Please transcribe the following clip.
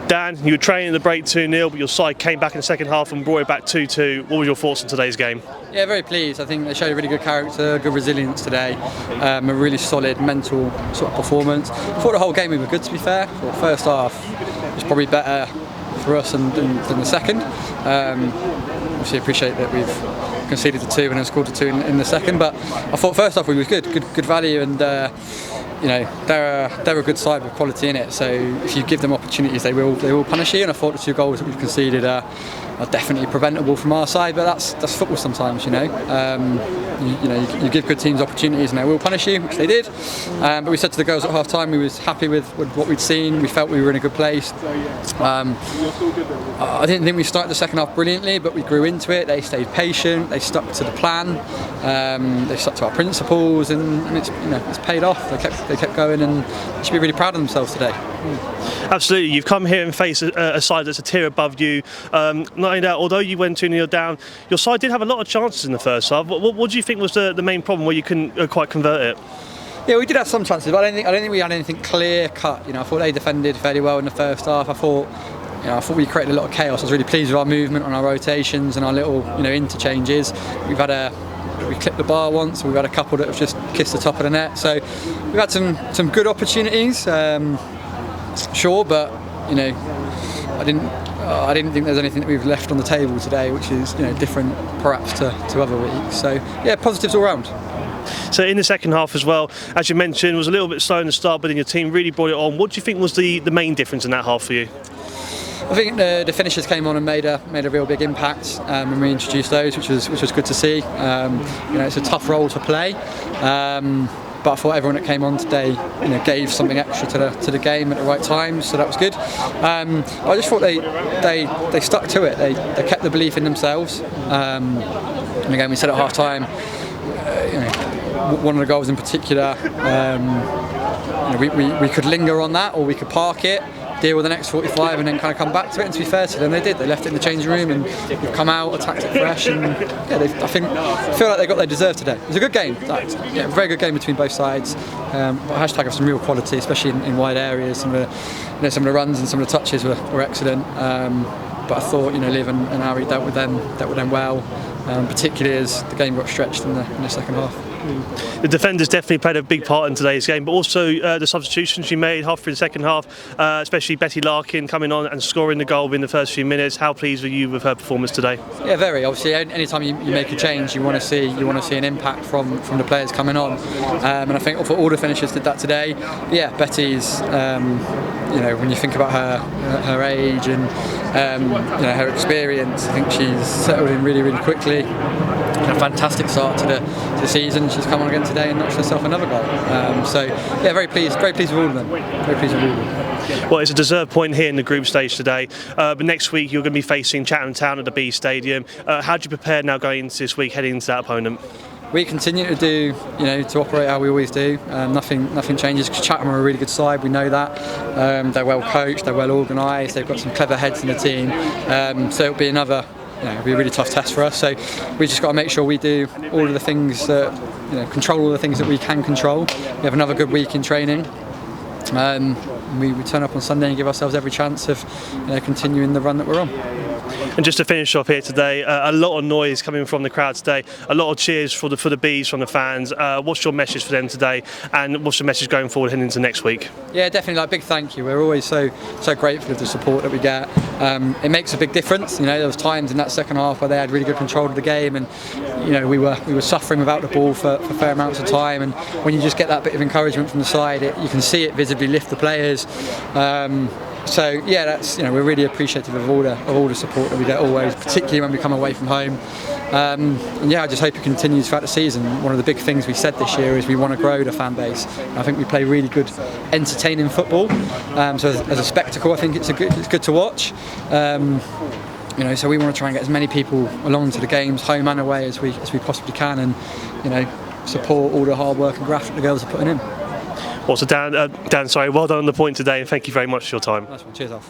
Dan, you were trailing in the break 2-0, but your side came back in the second half and brought it back 2-2. What were your thoughts on today's game? Yeah, very pleased. I think they showed a really good character, good resilience today, a really solid mental sort of performance. I thought the whole game we were good, to be fair. The first half was probably better for us than the second. Obviously appreciate that we've conceded the 2 and then scored the 2 in the second, but I thought first half we was good value, and you know, they're a good side with quality in it. So if you give them opportunities, they will punish you. And I thought the 2 goals that we've conceded are definitely preventable from our side. But that's football sometimes, you know. You give good teams opportunities and they will punish you, which they did. But we said to the girls at half time we was happy with what we'd seen. We felt we were in a good place. I didn't think we started the second half brilliantly, but we grew into it. They stayed patient. They stuck to the plan. They stuck to our principles, and it's paid off. They kept going, and they should be really proud of themselves today. Absolutely, you've come here and faced a side that's a tier above you. Not only that, although you went 2-0 down, your side did have a lot of chances in the first half. What do you think was the main problem where you couldn't quite convert it? Yeah, we did have some chances, but I don't think we had anything clear cut. I thought they defended fairly well in the first half. I thought we created a lot of chaos. I was really pleased with our movement on our rotations and our little interchanges. We clipped the bar once. We've had a couple that have just kissed the top of the net. So we've had some good opportunities. Sure, but I didn't think there's anything that we've left on the table today, which is different perhaps to other weeks. So yeah, positives all round. So in the second half as well, as you mentioned, was a little bit slow in the start, but then your team really brought it on. What do you think was the main difference in that half for you? I think the finishers came on and made a real big impact, and we introduced those, which was good to see. It's a tough role to play, but I thought everyone that came on today gave something extra to the game at the right time, so that was good. I just thought they stuck to it. They kept the belief in themselves. And again, we said at half time, one of the goals in particular, we could linger on that, or we could park it, deal with the next 45 and then kind of come back to it. And to be fair to them, they did. They left it in the changing room and they've come out, attacked it fresh, and I feel like they got their deserve today. It was a good game. A very good game between both sides. Hashtag of some real quality, especially in wide areas. Some of the runs and some of the touches were excellent. But I thought Liv and Ari dealt with them well, particularly as the game got stretched in the second half. The defenders definitely played a big part in today's game, but also the substitutions you made half through the second half, especially Betty Larkin coming on and scoring the goal in the first few minutes. How pleased were you with her performance today? Yeah, very. Obviously, anytime you make a change, you want to see an impact from the players coming on, and I think all the finishers did that today. Yeah, Betty's, when you think about her age and her experience, I think she's settled in really, really quickly. A fantastic start to the season. She's come on again today and notched herself another goal. So yeah, very pleased with all of them. Very pleased with all of them. Well, it's a deserved point here in the group stage today. But next week you're going to be facing Chatham Town at the B Stadium. How do you prepare now going into this week, heading into that opponent? We continue to do, to operate how we always do. Nothing changes, because Chatham are a really good side. We know that. They're well coached. They're well organised. They've got some clever heads in the team. So it'll be another. It'll be a really tough test for us, so we just got to make sure we do all of the things that, control all the things that we can control. We have another good week in training. We turn up on Sunday and give ourselves every chance of continuing the run that we're on. And just to finish off here today, a lot of noise coming from the crowd today, a lot of cheers for the Bees from the fans. What's your message for them today, and what's your message going forward heading into next week? Yeah, definitely, big thank you. We're always so grateful of the support that we get. It makes a big difference. There was times in that second half where they had really good control of the game, and we were suffering without the ball for fair amounts of time. And when you just get that bit of encouragement from the side, you can see it visibly lift the players. So yeah, that's we're really appreciative of all the support that we get always, particularly when we come away from home. And yeah, I just hope it continues throughout the season. One of the big things we said this year is we want to grow the fan base. I think we play really good, entertaining football. So as a spectacle, I think it's good to watch. So we want to try and get as many people along to the games, home and away, as we possibly can, and support all the hard work and graft that the girls are putting in. Well, so Dan, well done on the point today, and thank you very much for your time. Nice one. Cheers, off.